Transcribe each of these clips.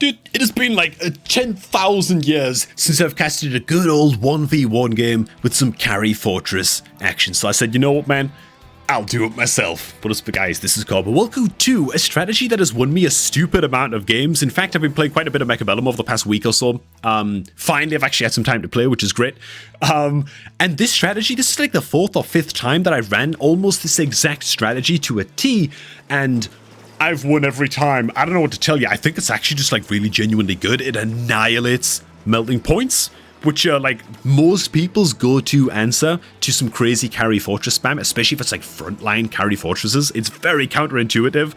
Dude, it has been like 10,000 years since I've casted a good old 1v1 game with some carry fortress action. So I said, you know what, man? I'll do it myself. What up, guys? This is Cobrak. Welcome to a strategy that has won me a stupid amount of games. In fact, I've been playing quite a bit of Mechabellum over the past week or so. Finally, I've actually had some time to play, which is great. And this strategy, this is like the 4th or 5th time that I ran almost this exact strategy to a T, and I've won every time. I don't know what to tell you. I think it's actually just like really genuinely good. It annihilates melting points, which are like most people's go-to answer to some crazy carry fortress spam, especially if it's like frontline carry fortresses. It's very counterintuitive,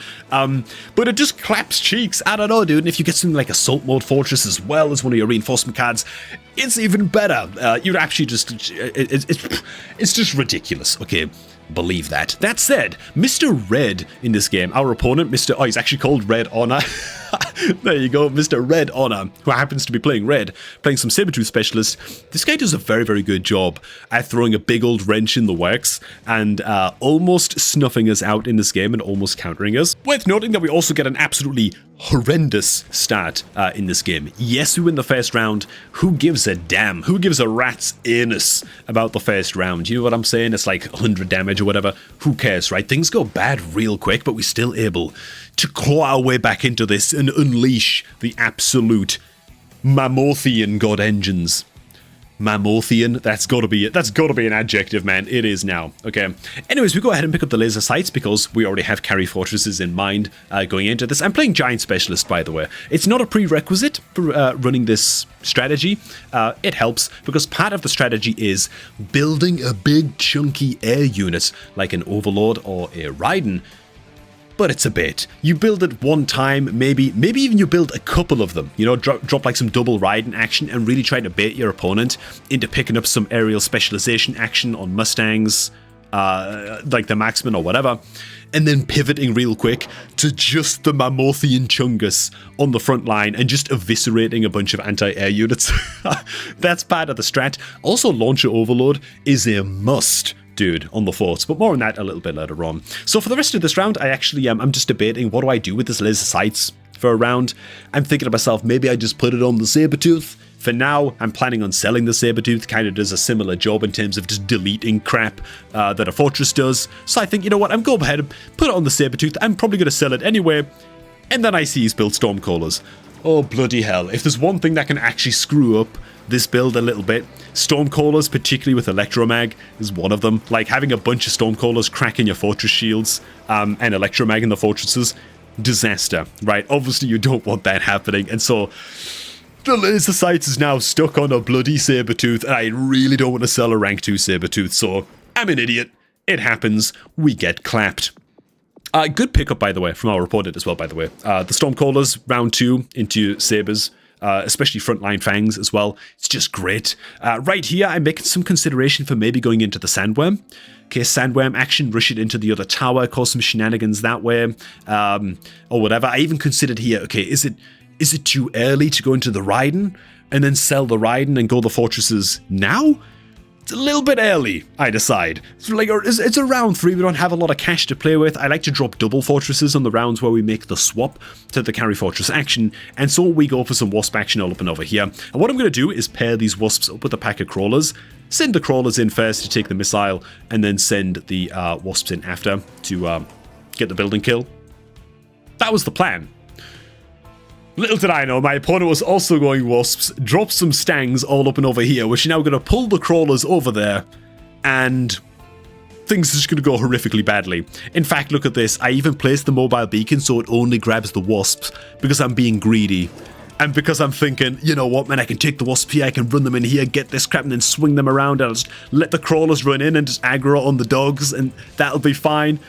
but it just claps cheeks. I don't know, dude. And if you get something like assault mode fortress as well as one of your reinforcement cards, it's even better. You're actually just, it's just ridiculous. Okay. Believe that. That said, Mr. Red in this game, our opponent, he's actually called Red Honor. There you go, Mr. Red Honor, who happens to be playing red, playing some Sabertooth Specialist. This guy does a very, very good job at throwing a big old wrench in the works and almost snuffing us out in this game and almost countering us. Worth noting that we also get an absolutely horrendous start in this game. Yes, we win the first round. Who gives a damn? Who gives a rat's anus about the first round? You know what I'm saying? It's like 100 damage or whatever. Who cares, right? Things go bad real quick, but we're still able to claw our way back into this and unleash the absolute Mammothean god engines. Mammothean, that's gotta be an adjective, man. It is now. Okay. Anyways, we go ahead and pick up the laser sights because we already have carry fortresses in mind going into this. I'm playing Giant Specialist, by the way. It's not a prerequisite for running this strategy. It helps because part of the strategy is building a big chunky air unit like an Overlord or a Raiden. But it's a bit. You build it one time, maybe even you build a couple of them. You know, drop like some double Raiden action and really try to bait your opponent into picking up some aerial specialization action on Mustangs, like the Marksman or whatever, and then pivoting real quick to just the Mammothean Chungus on the front line and just eviscerating a bunch of anti-air units. That's part of the strat. Also, Launcher Overload is a must, dude, on the forts, but more on that a little bit later on. So for the rest of this round, I actually I'm just debating what do I do with this laser sights for a round. I'm thinking to myself, maybe I just put it on the Sabertooth. For now, I'm planning on selling the Sabertooth. Kind of does a similar job in terms of just deleting crap that a fortress does. So I think, you know what, I'm going ahead and put it on the Sabertooth. I'm probably going to sell it anyway. And then I see he's built Stormcallers. Oh, bloody hell. If there's one thing that can actually screw up this build a little bit, Stormcallers, particularly with Electromag, is one of them. Like having a bunch of Stormcallers cracking your fortress shields and Electromag in the fortresses, disaster, right? Obviously you don't want that happening, and so the laser sights is now stuck on a bloody Sabertooth, and I really don't want to sell a rank 2 Sabertooth, so I'm an idiot. It happens. We get clapped. Good pickup, by the way, from our opponent as well, by the way. The Stormcallers, round 2 into Sabers, especially frontline Fangs as well. It's just great. Right here, I'm making some consideration for maybe going into the Sandworm. Okay, Sandworm action, rush it into the other tower, cause some shenanigans that way, or whatever. I even considered here, okay, is it too early to go into the Raiden and then sell the Raiden and go the fortresses now? It's a little bit early, I decide. It's a round 3, we don't have a lot of cash to play with. I like to drop double fortresses on the rounds where we make the swap to the carry fortress action, and so we go for some wasp action all up and over here. And what I'm going to do is pair these wasps up with a pack of crawlers, send the crawlers in first to take the missile, and then send the wasps in after to get the building kill. That was the plan. Little did I know, my opponent was also going wasps, dropped some stangs all up and over here, which are now going to pull the crawlers over there, and things are just going to go horrifically badly. In fact, look at this. I even placed the mobile beacon so it only grabs the wasps, because I'm being greedy. And because I'm thinking, you know what, man, I can take the wasp here, I can run them in here, get this crap, and then swing them around, and I'll just let the crawlers run in and just aggro on the dogs, and that'll be fine.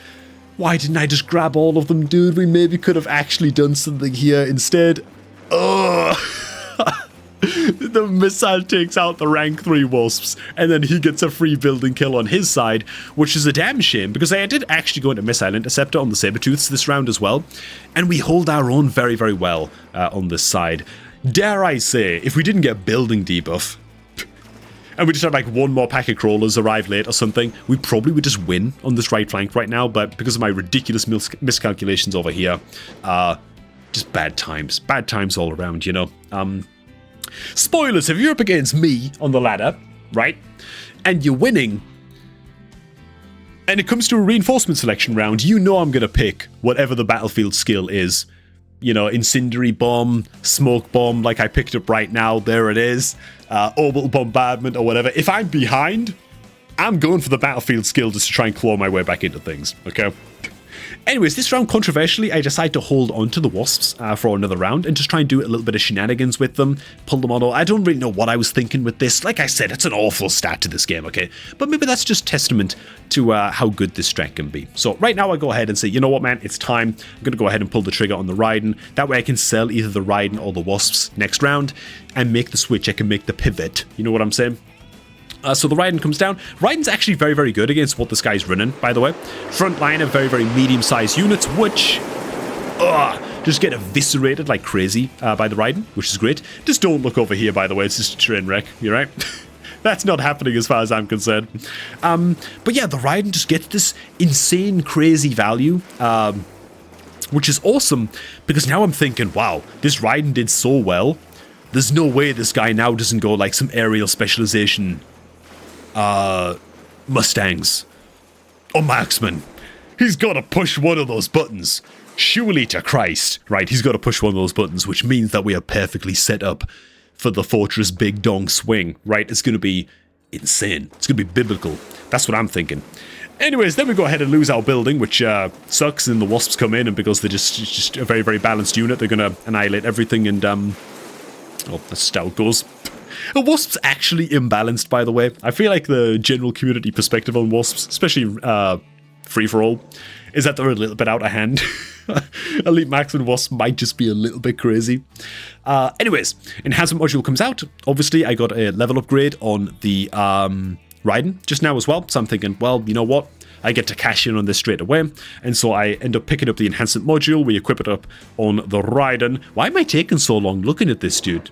Why didn't I just grab all of them, dude? We maybe could have actually done something here instead. Ugh. The missile takes out the rank 3 wasps, and then he gets a free building kill on his side, which is a damn shame, because I did actually go into Missile Interceptor on the Sabertooths this round as well, and we hold our own very, very well on this side. Dare I say, if we didn't get building debuff, and we just had like one more pack of crawlers arrive late or something, we probably would just win on this right flank right now, but because of my ridiculous miscalculations over here, just bad times all around, you know. Spoilers, if you're up against me on the ladder, right, and you're winning, and it comes to a reinforcement selection round, you know I'm going to pick whatever the battlefield skill is. You know, incendiary bomb, smoke bomb, like I picked up right now, there it is, orbital bombardment or whatever. If I'm behind, I'm going for the battlefield skill just to try and claw my way back into things, okay? Anyways, this round, controversially, I decide to hold on to the Wasps for another round and just try and do a little bit of shenanigans with them, pull them on. I don't really know what I was thinking with this. Like I said, it's an awful start to this game, okay? But maybe that's just testament to how good this strat can be. So right now I go ahead and say, you know what, man, it's time. I'm going to go ahead and pull the trigger on the Raiden. That way I can sell either the Raiden or the Wasps next round and make the switch. I can make the pivot. You know what I'm saying? So the Raiden comes down. Raiden's actually very, very good against what this guy's running, by the way. Front line of very, very medium-sized units, which just get eviscerated like crazy by the Raiden, which is great. Just don't look over here, by the way. It's just a train wreck, you're right? That's not happening as far as I'm concerned. But yeah, the Raiden just gets this insane, crazy value, which is awesome, because now I'm thinking, wow, this Raiden did so well. There's no way this guy now doesn't go like some aerial specialization Mustangs or marksman. He's got to push one of those buttons. Surely to Christ, right? He's got to push one of those buttons, which means that we are perfectly set up for the Fortress Big Dong swing, right? It's going to be insane. It's going to be biblical. That's what I'm thinking. Anyways, then we go ahead and lose our building, which sucks, and the Wasps come in, and because they're just a very, very balanced unit, they're going to annihilate everything, and oh, that's just how it goes. Are Wasps actually imbalanced, by the way? I feel like the general community perspective on Wasps, especially free-for-all, is that they're a little bit out of hand. Elite Marksman Wasp might just be a little bit crazy. Anyways, enhancement module comes out. Obviously, I got a level upgrade on the Raiden just now as well. So I'm thinking, well, you know what? I get to cash in on this straight away. And so I end up picking up the enhancement module. We equip it up on the Raiden. Why am I taking so long looking at this, dude?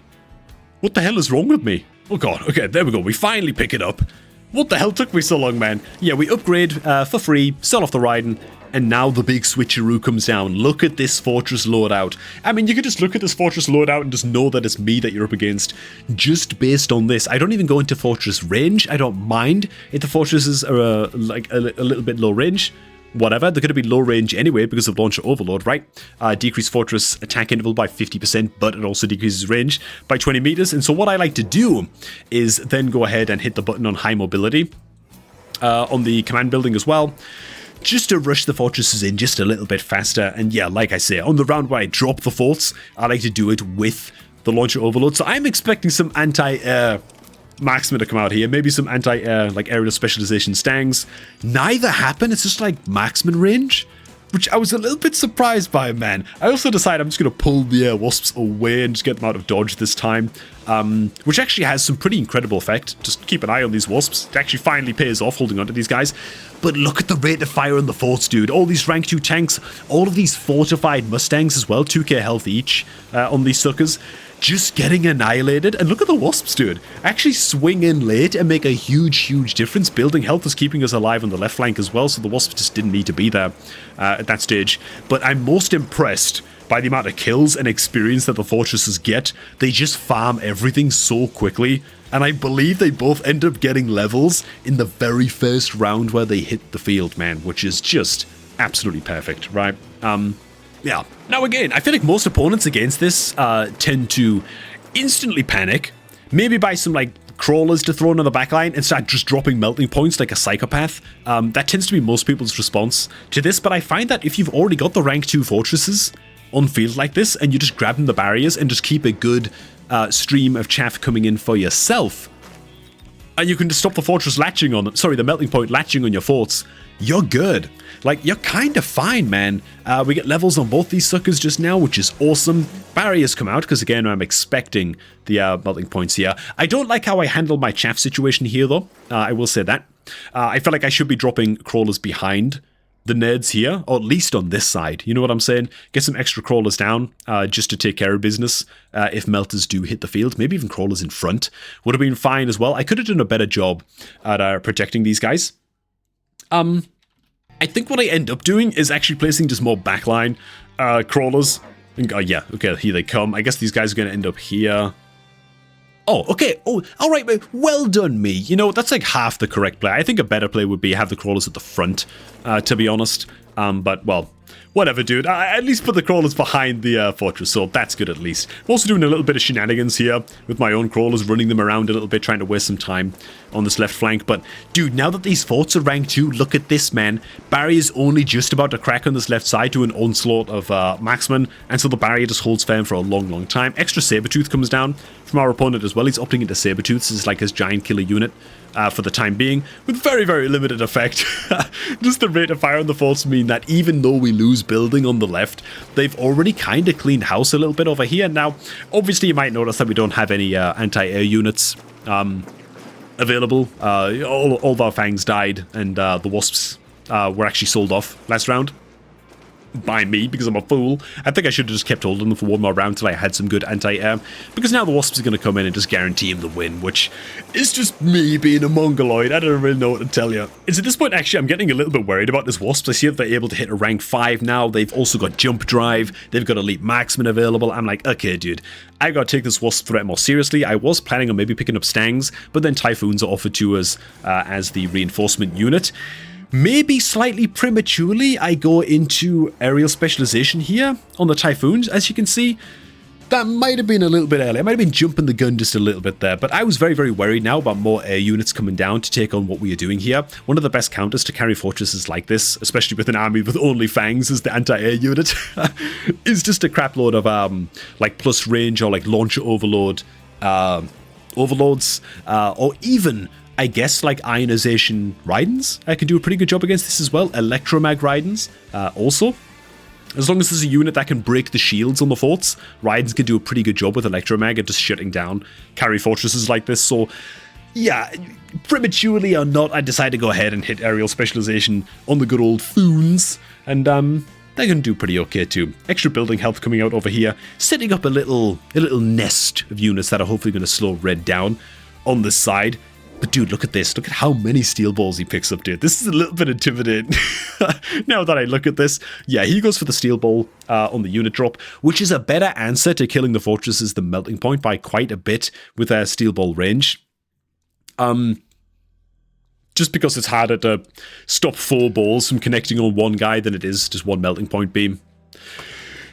What the hell is wrong with me? Oh god, okay, there we go. We finally pick it up. What the hell took me so long, man? Yeah, we upgrade for free, sell off the Raiden, and now the big switcheroo comes down. Look at this Fortress loadout. I mean, you could just look at this Fortress loadout and just know that it's me that you're up against, just based on this. I don't even go into Fortress range. I don't mind if the Fortresses are like a little bit low range. Whatever, they're going to be low range anyway because of Launcher Overload, right? Decrease Fortress attack interval by 50%, but it also decreases range by 20 meters. And so what I like to do is then go ahead and hit the button on high mobility on the command building as well, just to rush the fortresses in just a little bit faster. And yeah, like I say, on the round where I drop the forts, I like to do it with the Launcher Overload. So I'm expecting some anti-air marksman to come out here, maybe some anti-air, like aerial specialization stangs. Neither happen, it's just like marksman range, which I was a little bit surprised by, man. I also decided I'm just going to pull the Wasps away and just get them out of dodge this time, which actually has some pretty incredible effect. Just keep an eye on these Wasps. It actually finally pays off holding on to these guys. But look at the rate of fire on the forts, dude. All these rank 2 tanks, all of these fortified Mustangs as well, 2k health each on these suckers. Just getting annihilated. And look at the Wasps, dude. Actually swing in late and make a huge, huge difference. Building health is keeping us alive on the left flank as well, so the Wasps just didn't need to be there at that stage. But I'm most impressed by the amount of kills and experience that the fortresses get. They just farm everything so quickly. And I believe they both end up getting levels in the very first round where they hit the field, man, which is just absolutely perfect, right? Yeah. Now again, I feel like most opponents against this tend to instantly panic, maybe buy some like crawlers to throw in the backline and start just dropping melting points like a psychopath. That tends to be most people's response to this, but I find that if you've already got the rank 2 fortresses on field like this and you just grab them the barriers and just keep a good stream of chaff coming in for yourself, and you can just stop the fortress latching on, the melting point latching on your forts, you're good. Like, you're kind of fine, man. We get levels on both these suckers just now, which is awesome. Barriers come out, because again, I'm expecting the melting points here. I don't like how I handle my chaff situation here, though. I will say that. I feel like I should be dropping crawlers behind the nerds here, or at least on this side. You know what I'm saying? Get some extra crawlers down, just to take care of business if melters do hit the field. Maybe even crawlers in front would have been fine as well. I could have done a better job at protecting these guys. I think what I end up doing is actually placing just more backline crawlers Oh, yeah, okay, here they come. I guess these guys are going to end up here. Oh, okay. Oh, all right, mate. Well done, me. You know, that's like half the correct play. I think a better play would be have the crawlers at the front, to be honest. But, well, whatever, dude. I at least put the crawlers behind the fortress, so that's good at least. I'm also doing a little bit of shenanigans here with my own crawlers, running them around a little bit, trying to waste some time on this left flank. But, dude, now that these forts are rank 2, look at this, man. Barry is only just about to crack on this left side to an onslaught of marksmen, and so the barrier just holds firm for a long, long time. Extra Sabertooth comes down from our opponent as well. He's opting into Sabertooth. This is like his giant killer unit. For the time being, with very, very limited effect. Just the rate of fire on the forts mean that even though we lose building on the left, they've already kind of cleaned house a little bit over here. Now, obviously you might notice that we don't have any anti-air units available. All of our fangs died, and the wasps were actually sold off last round. By me, because I'm a fool. I think I should have just kept holding them for one more round till I had some good anti-air, because now the wasps are going to come in and just guarantee him the win, which is just me being a mongoloid. I don't really know what to tell you. It's at this point, actually, I'm getting a little bit worried about this wasps. I see that they're able to hit a rank 5 now. They've also got jump drive. They've got elite marksman available. I'm like, okay, dude, I got to take this wasp threat more seriously. I was planning on maybe picking up stangs, but then typhoons are offered to us as the reinforcement unit. Maybe slightly prematurely, I go into aerial specialization here on the Typhoons, as you can see. That might have been a little bit early. I might have been jumping the gun just a little bit there, but I was very, very worried now about more air units coming down to take on what we are doing here. One of the best counters to carry fortresses like this, especially with an army with only fangs as the anti-air unit, is just a crap load of like plus range or like launcher overload overloads, or even, I guess, like ionization Raidens. I can do a pretty good job against this as well. Electromag Raidens also. As long as there's a unit that can break the shields on the forts, Raidens can do a pretty good job with Electromag at just shutting down carry fortresses like this. So, yeah, prematurely or not, I decided to go ahead and hit aerial specialization on the good old Foons. And they're going to do pretty okay too. Extra building health coming out over here, setting up a little nest of units that are hopefully going to slow Red down on this side. But dude, look at this. Look at how many steel balls he picks up, dude. This is a little bit intimidating. Now that I look at this, yeah, he goes for the steel ball on the unit drop, which is a better answer to killing the fortresses than melting point by quite a bit with their steel ball range. Just because it's harder to stop 4 balls from connecting on one guy than it is just one melting point beam.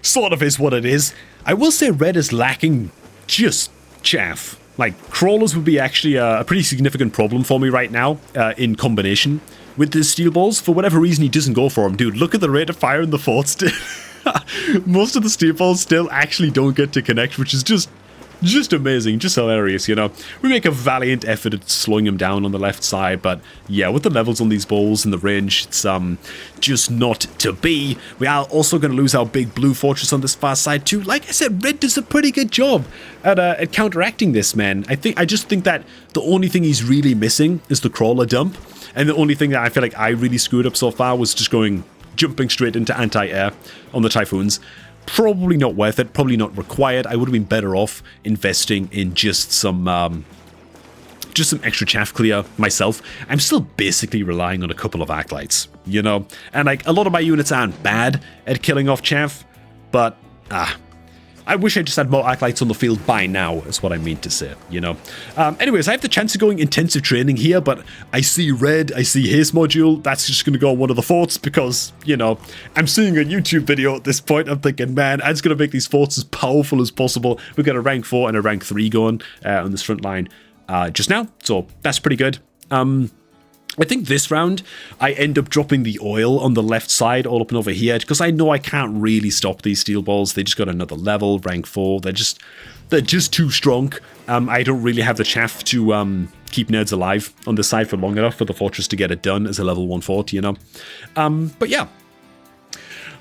Sort of is what it is. I will say red is lacking just chaff. Like, crawlers would be actually a pretty significant problem for me right now, in combination with the steel balls. For whatever reason, he doesn't go for them. Dude, look at the rate of fire in the forts. Most of the steel balls still actually don't get to connect, which is just amazing, just hilarious, you know. We make a valiant effort at slowing him down on the left side, but yeah, with the levels on these balls and the range, it's just not to be. We are also going to lose our big blue fortress on this far side too. Like I said, red does a pretty good job at counteracting this, man. I just think that the only thing he's really missing is the crawler dump, and the only thing that I feel like I really screwed up so far was just jumping straight into anti-air on the Typhoons. Probably not worth it, probably not required. I would have been better off investing in just some extra chaff clear myself. I'm still basically relying on a couple of arc lights, you know? And like, a lot of my units aren't bad at killing off chaff, but I wish I just had more arc lights on the field by now, is what I mean to say, you know? Anyways, I have the chance of going intensive training here, but I see red, I see haste module, that's just going to go on one of the forts because, you know, I'm seeing a YouTube video at this point, I'm thinking, man, I'm just going to make these forts as powerful as possible. We've got a rank 4 and a rank 3 going on this front line just now, so that's pretty good. I think this round, I end up dropping the oil on the left side all up and over here because I know I can't really stop these steel balls. They just got another level, rank 4. They're just too strong. I don't really have the chaff to keep nerds alive on this side for long enough for the fortress to get it done as a level 1 fort, you know. But yeah.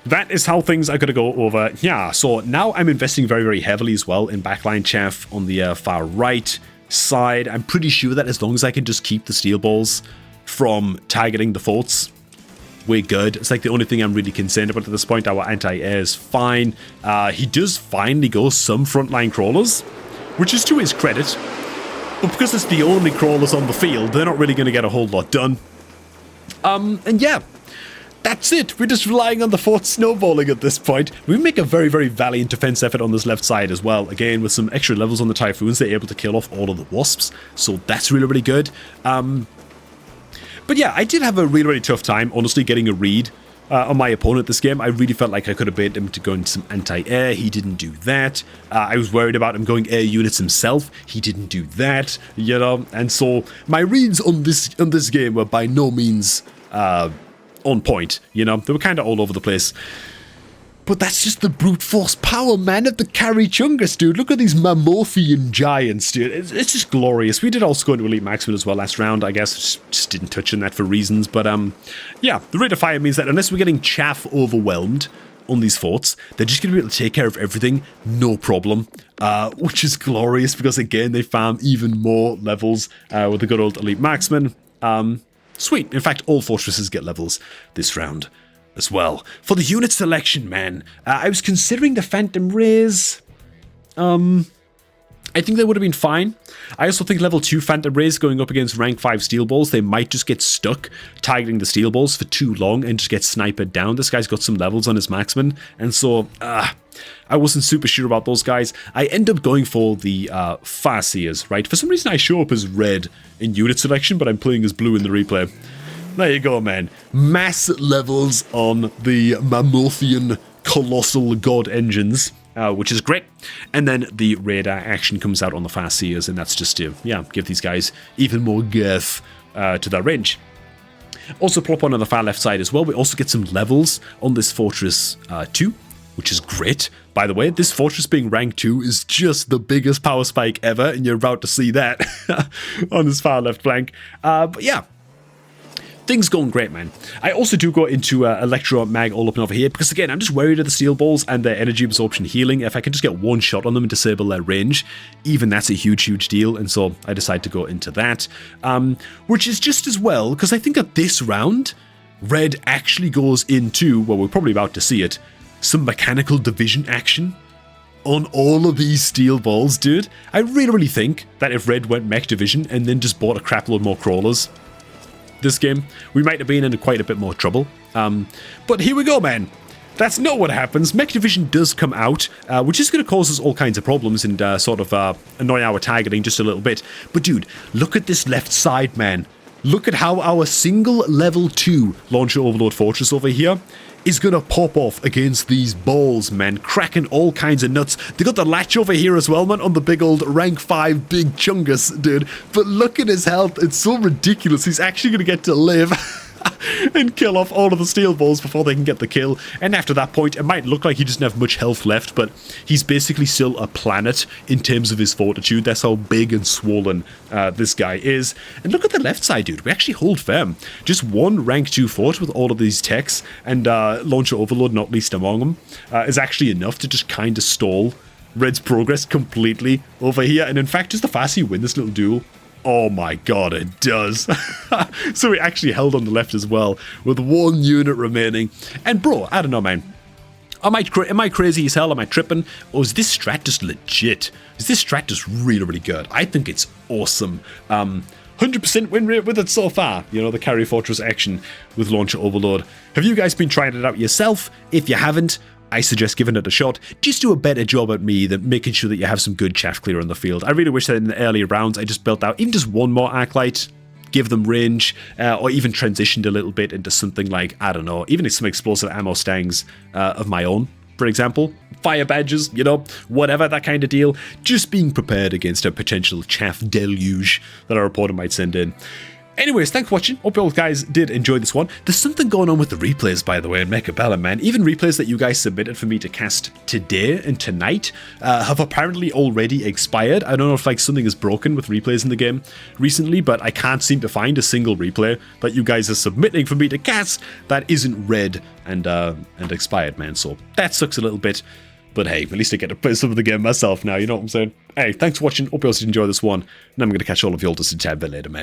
That is how things are going to go over here. So now I'm investing very, very heavily as well in backline chaff on the far right side. I'm pretty sure that as long as I can just keep the steel balls from targeting the forts, we're good. It's like the only thing I'm really concerned about at this point. Our anti-air is fine. He does finally go some frontline crawlers, which is to his credit. But because it's the only crawlers on the field, they're not really going to get a whole lot done. And yeah, that's it. We're just relying on the fort snowballing at this point. We make a very, very valiant defense effort on this left side as well. Again, with some extra levels on the Typhoons, they're able to kill off all of the Wasps. So that's really, really good. But yeah, I did have a really, really tough time, honestly, getting a read on my opponent this game. I really felt like I could have baited him to go into some anti-air. He didn't do that. I was worried about him going air units himself. He didn't do that, you know. And so my reads on this game were by no means on point, you know. They were kind of all over the place. But that's just the brute force power, man, of the Carry Chungus, dude. Look at these Mamorphian giants, dude. It's just glorious. We did also go into Elite Maximum as well last round, I guess. Just didn't touch on that for reasons. But, yeah, the rate of fire means that unless we're getting chaff overwhelmed on these forts, they're just going to be able to take care of everything, no problem. Which is glorious because, again, they farm even more levels with the good old Elite Maximum. Sweet. In fact, all fortresses get levels this round as well. For the unit selection, man, I was considering the Phantom Rays. I think they would have been fine. I also think level 2 Phantom Rays going up against rank 5 Steel Balls, they might just get stuck targeting the Steel Balls for too long and just get sniped down. This guy's got some levels on his Maxman, and so I wasn't super sure about those guys. I end up going for the Farseers, right? For some reason I show up as red in unit selection, but I'm playing as blue in the replay. There you go, man. Mass levels on the Mamorphian Colossal God Engines, which is great. And then the radar action comes out on the Farseers, and that's just to, yeah, give these guys even more girth to their range. Also plop on the far left side as well. We also get some levels on this Fortress 2, which is great. By the way, this Fortress being rank 2 is just the biggest power spike ever, and you're about to see that on this far left flank. But yeah, things going great, man. I also do go into Electro Mag all up and over here because, again, I'm just worried of the Steel Balls and their energy absorption healing. If I can just get one shot on them and disable their range, even that's a huge, huge deal. And so I decide to go into that, which is just as well because I think that this round, Red actually goes into, well, we're probably about to see it, some mechanical division action on all of these Steel Balls, dude. I really, really think that if Red went Mech Division and then just bought a crap load more crawlers this game, we might have been in quite a bit more trouble. But here we go, man. That's not what happens. Mech Division does come out, which is going to cause us all kinds of problems and sort of annoy our targeting just a little bit. But dude, look at this left side, man. Look at how our single level 2 Launcher Overload Fortress over here is going to pop off against these balls, man. Cracking all kinds of nuts. They got the latch over here as well, man, on the big old rank 5 Big Chungus, dude. But look at his health. It's so ridiculous. He's actually going to get to live and kill off all of the Steel Balls before they can get the kill. And after that point, it might look like he doesn't have much health left, but he's basically still a planet in terms of his fortitude. That's how big and swollen this guy is. And look at the left side, dude. We actually hold firm. Just one rank 2 fort with all of these techs and Launcher Overload, not least among them, is actually enough to just kind of stall Red's progress completely over here. And in fact, just the faster you win this little duel, oh my god, it does. So we actually held on the left as well, with one unit remaining. And bro, I don't know, man. Am I crazy as hell? Am I tripping? Or is this strat just legit? Is this strat just really, really good? I think it's awesome. 100% win rate with it so far. You know, the Carry Fortress action with Launcher Overload. Have you guys been trying it out yourself? If you haven't, I suggest giving it a shot. Just do a better job at me than making sure that you have some good chaff clear on the field. I really wish that in the earlier rounds I just built out even just one more Arclight, give them range, or even transitioned a little bit into something like, I don't know, even some explosive ammo stangs of my own, for example. Fire badges, you know, whatever, that kind of deal. Just being prepared against a potential chaff deluge that our opponent might send in. Anyways, thanks for watching. Hope you all guys did enjoy this one. There's something going on with the replays, by the way, in Mechabellum, man. Even replays that you guys submitted for me to cast today and tonight have apparently already expired. I don't know if like something is broken with replays in the game recently, but I can't seem to find a single replay that you guys are submitting for me to cast that isn't red and expired, man. So that sucks a little bit. But hey, at least I get to play some of the game myself now, you know what I'm saying? Hey, thanks for watching. Hope you all did enjoy this one. And I'm going to catch all of you all just a tad bit later, man.